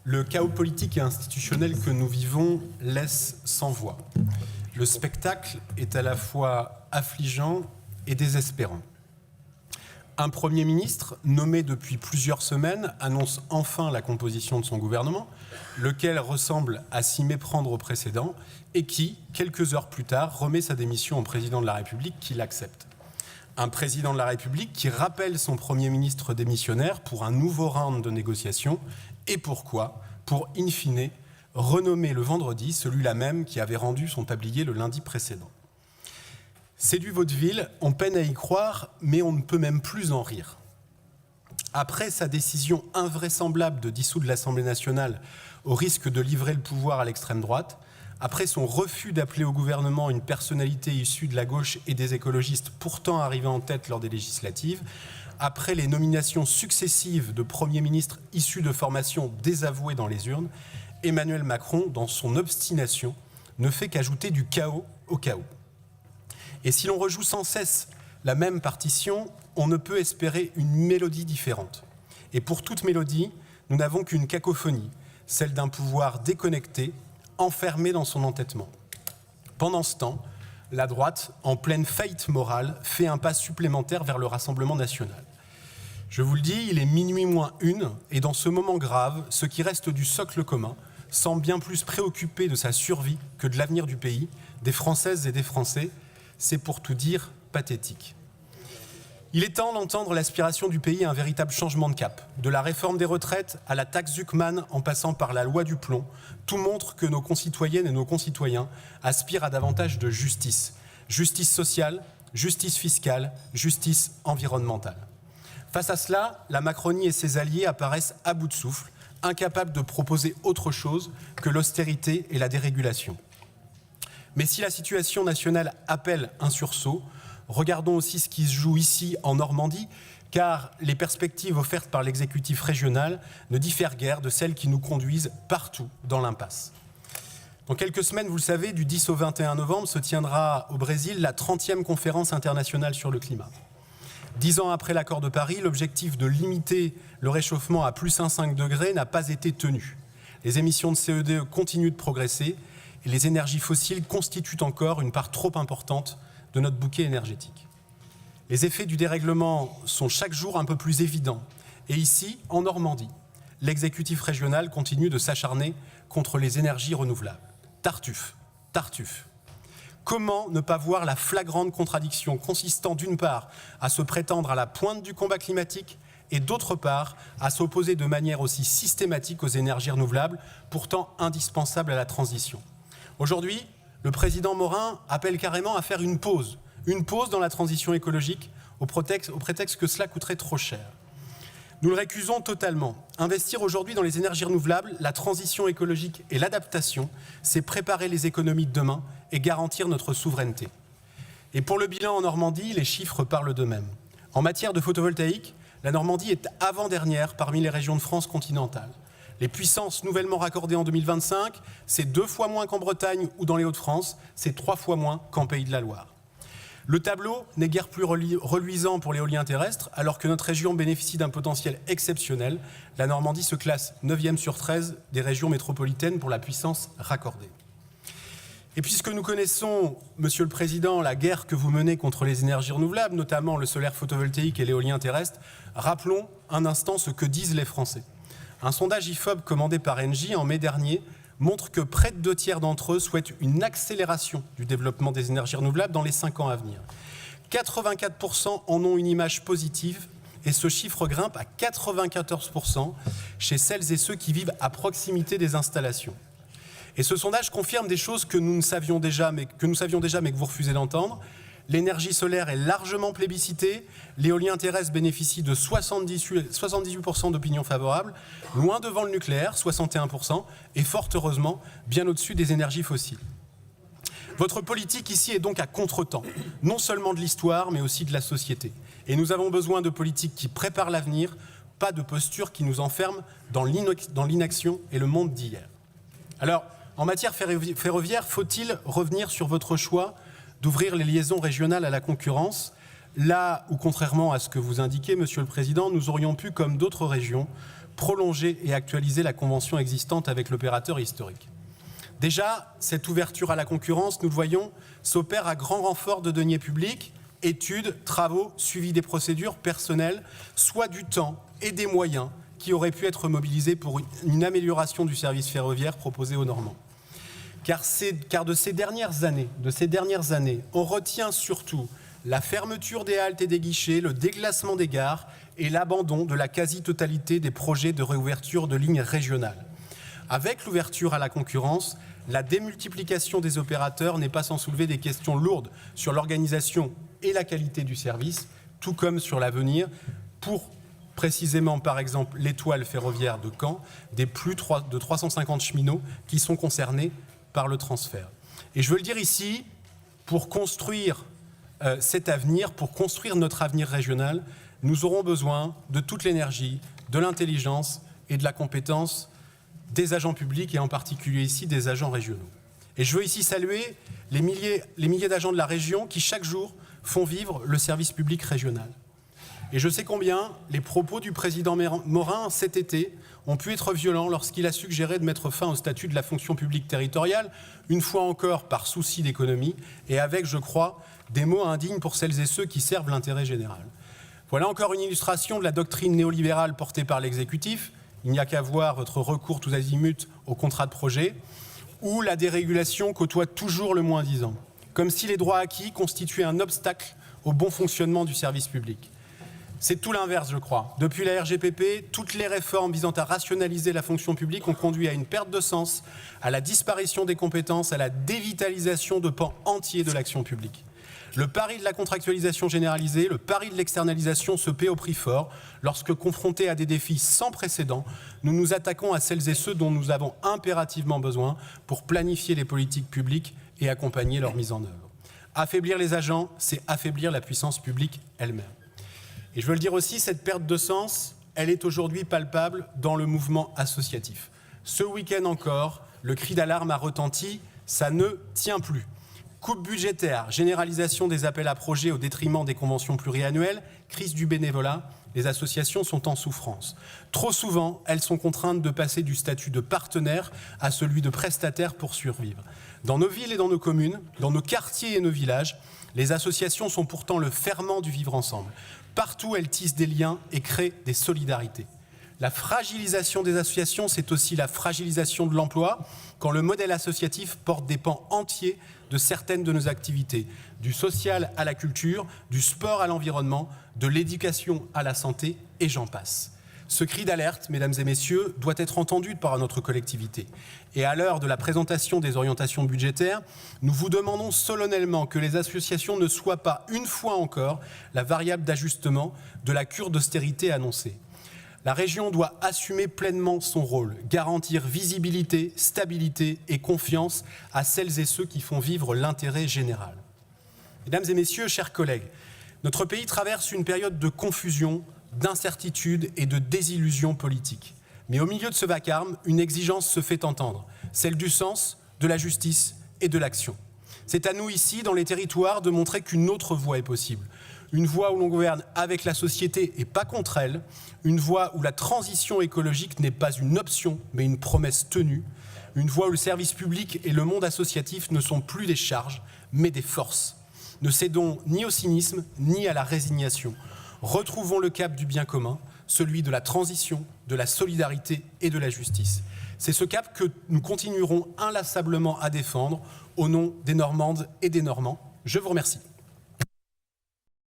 Le chaos politique et institutionnel que nous vivons laisse sans voix. Le spectacle est à la fois affligeant et désespérant. Un Premier ministre, nommé depuis plusieurs semaines, annonce enfin la composition de son gouvernement, lequel ressemble à s'y méprendre au précédent, et qui, quelques heures plus tard, remet sa démission au président de la République qui l'accepte. Un président de la République qui rappelle son Premier ministre démissionnaire pour un nouveau round de négociations. Et pourquoi ? Pour, in fine, renommer le vendredi celui-là même qui avait rendu son tablier le lundi précédent. C'est du vaudeville, on peine à y croire, mais on ne peut même plus en rire. Après sa décision invraisemblable de dissoudre l'Assemblée nationale au risque de livrer le pouvoir à l'extrême droite, après son refus d'appeler au gouvernement une personnalité issue de la gauche et des écologistes pourtant arrivée en tête lors des législatives, après les nominations successives de premiers ministres issus de formations désavouées dans les urnes, Emmanuel Macron, dans son obstination, ne fait qu'ajouter du chaos au chaos. Et si l'on rejoue sans cesse la même partition, on ne peut espérer une mélodie différente. Et pour toute mélodie, nous n'avons qu'une cacophonie, celle d'un pouvoir déconnecté, enfermé dans son entêtement. Pendant ce temps, la droite, en pleine faillite morale, fait un pas supplémentaire vers le Rassemblement national. Je vous le dis, il est minuit moins une, et dans ce moment grave, ce qui reste du socle commun semble bien plus préoccupé de sa survie que de l'avenir du pays, des Françaises et des Français. C'est pour tout dire pathétique. Il est temps d'entendre l'aspiration du pays à un véritable changement de cap. De la réforme des retraites à la taxe Zuckman en passant par la loi du plomb, tout montre que nos concitoyennes et nos concitoyens aspirent à davantage de justice. Justice sociale, justice fiscale, justice environnementale. Face à cela, la Macronie et ses alliés apparaissent à bout de souffle, incapables de proposer autre chose que l'austérité et la dérégulation. Mais si la situation nationale appelle un sursaut, regardons aussi ce qui se joue ici en Normandie, car les perspectives offertes par l'exécutif régional ne diffèrent guère de celles qui nous conduisent partout dans l'impasse. Dans quelques semaines, vous le savez, du 10 au 21 novembre se tiendra au Brésil la 30e conférence internationale sur le climat. 10 ans après l'accord de Paris, l'objectif de limiter le réchauffement à plus 1,5 degré n'a pas été tenu. Les émissions de CO2 continuent de progresser et les énergies fossiles constituent encore une part trop importante de notre bouquet énergétique. Les effets du dérèglement sont chaque jour un peu plus évidents. Et ici, en Normandie, l'exécutif régional continue de s'acharner contre les énergies renouvelables. Tartuffe, Tartuffe. Comment ne pas voir la flagrante contradiction consistant d'une part à se prétendre à la pointe du combat climatique et d'autre part à s'opposer de manière aussi systématique aux énergies renouvelables, pourtant indispensables à la transition. Aujourd'hui, le président Morin appelle carrément à faire une pause dans la transition écologique au prétexte que cela coûterait trop cher. Nous le récusons totalement. Investir aujourd'hui dans les énergies renouvelables, la transition écologique et l'adaptation, c'est préparer les économies de demain et garantir notre souveraineté. Et pour le bilan en Normandie, les chiffres parlent d'eux-mêmes. En matière de photovoltaïque, la Normandie est avant-dernière parmi les régions de France continentale. Les puissances nouvellement raccordées en 2025, c'est 2 fois moins qu'en Bretagne ou dans les Hauts-de-France, c'est 3 fois moins qu'en Pays de la Loire. Le tableau n'est guère plus reluisant pour l'éolien terrestre, alors que notre région bénéficie d'un potentiel exceptionnel. La Normandie se classe 9e sur 13 des régions métropolitaines pour la puissance raccordée. Et puisque nous connaissons, Monsieur le Président, la guerre que vous menez contre les énergies renouvelables, notamment le solaire photovoltaïque et l'éolien terrestre, rappelons un instant ce que disent les Français. Un sondage IFOP commandé par Engie en mai dernier montre que près de 2 tiers d'entre eux souhaitent une accélération du développement des énergies renouvelables dans les 5 ans à venir. 84% en ont une image positive et ce chiffre grimpe à 94% chez celles et ceux qui vivent à proximité des installations. Et ce sondage confirme des choses que nous savions déjà, mais que vous refusez d'entendre. L'énergie solaire est largement plébiscitée, l'éolien terrestre bénéficie de 78% d'opinions favorables, loin devant le nucléaire, 61%, et fort heureusement, bien au-dessus des énergies fossiles. Votre politique ici est donc à contre-temps, non seulement de l'histoire, mais aussi de la société. Et nous avons besoin de politiques qui préparent l'avenir, pas de postures qui nous enferment dans l'inaction et le monde d'hier. Alors, en matière ferroviaire, faut-il revenir sur votre choix d'ouvrir les liaisons régionales à la concurrence, là où, contrairement à ce que vous indiquez, Monsieur le Président, nous aurions pu, comme d'autres régions, prolonger et actualiser la convention existante avec l'opérateur historique. Déjà, cette ouverture à la concurrence, nous le voyons, s'opère à grand renfort de deniers publics, études, travaux, suivi des procédures, personnelles, soit du temps et des moyens qui auraient pu être mobilisés pour une amélioration du service ferroviaire proposé aux Normands. Car de ces dernières années, on retient surtout la fermeture des haltes et des guichets, le déclassement des gares et l'abandon de la quasi-totalité des projets de réouverture de lignes régionales. Avec l'ouverture à la concurrence, la démultiplication des opérateurs n'est pas sans soulever des questions lourdes sur l'organisation et la qualité du service, tout comme sur l'avenir pour précisément, par exemple, l'étoile ferroviaire de Caen, des plus de 350 cheminots qui sont concernés par le transfert. Et je veux le dire ici, pour construire cet avenir, pour construire notre avenir régional, nous aurons besoin de toute l'énergie, de l'intelligence et de la compétence des agents publics et en particulier ici des agents régionaux. Et je veux ici saluer les milliers d'agents de la région qui chaque jour font vivre le service public régional. Et je sais combien les propos du président Morin cet été ont pu être violents lorsqu'il a suggéré de mettre fin au statut de la fonction publique territoriale, une fois encore par souci d'économie et avec, je crois, des mots indignes pour celles et ceux qui servent l'intérêt général. Voilà encore une illustration de la doctrine néolibérale portée par l'exécutif. Il n'y a qu'à voir votre recours tous azimuts au contrat de projet, où la dérégulation côtoie toujours le moins-disant, comme si les droits acquis constituaient un obstacle au bon fonctionnement du service public. C'est tout l'inverse, je crois. Depuis la RGPP, toutes les réformes visant à rationaliser la fonction publique ont conduit à une perte de sens, à la disparition des compétences, à la dévitalisation de pans entiers de l'action publique. Le pari de la contractualisation généralisée, le pari de l'externalisation se paie au prix fort. Lorsque confrontés à des défis sans précédent, nous nous attaquons à celles et ceux dont nous avons impérativement besoin pour planifier les politiques publiques et accompagner leur mise en œuvre. Affaiblir les agents, c'est affaiblir la puissance publique elle-même. Et je veux le dire aussi, cette perte de sens, elle est aujourd'hui palpable dans le mouvement associatif. Ce week-end encore, le cri d'alarme a retenti, ça ne tient plus. Coupe budgétaire, généralisation des appels à projets au détriment des conventions pluriannuelles, crise du bénévolat, les associations sont en souffrance. Trop souvent, elles sont contraintes de passer du statut de partenaire à celui de prestataire pour survivre. Dans nos villes et dans nos communes, dans nos quartiers et nos villages, les associations sont pourtant le ferment du vivre ensemble. Partout, elles tissent des liens et créent des solidarités. La fragilisation des associations, c'est aussi la fragilisation de l'emploi, quand le modèle associatif porte des pans entiers de certaines de nos activités, du social à la culture, du sport à l'environnement, de l'éducation à la santé, et j'en passe. Ce cri d'alerte, mesdames et messieurs, doit être entendu par notre collectivité. Et à l'heure de la présentation des orientations budgétaires, nous vous demandons solennellement que les associations ne soient pas, une fois encore, la variable d'ajustement de la cure d'austérité annoncée. La région doit assumer pleinement son rôle, garantir visibilité, stabilité et confiance à celles et ceux qui font vivre l'intérêt général. Mesdames et messieurs, chers collègues, notre pays traverse une période de confusion, d'incertitude et de désillusion politique. Mais au milieu de ce vacarme, une exigence se fait entendre, celle du sens, de la justice et de l'action. C'est à nous ici, dans les territoires, de montrer qu'une autre voie est possible. Une voie où l'on gouverne avec la société et pas contre elle. Une voie où la transition écologique n'est pas une option, mais une promesse tenue. Une voie où le service public et le monde associatif ne sont plus des charges, mais des forces. Ne cédons ni au cynisme, ni à la résignation. Retrouvons le cap du bien commun, celui de la transition, de la solidarité et de la justice. C'est ce cap que nous continuerons inlassablement à défendre au nom des Normandes et des Normands. Je vous remercie.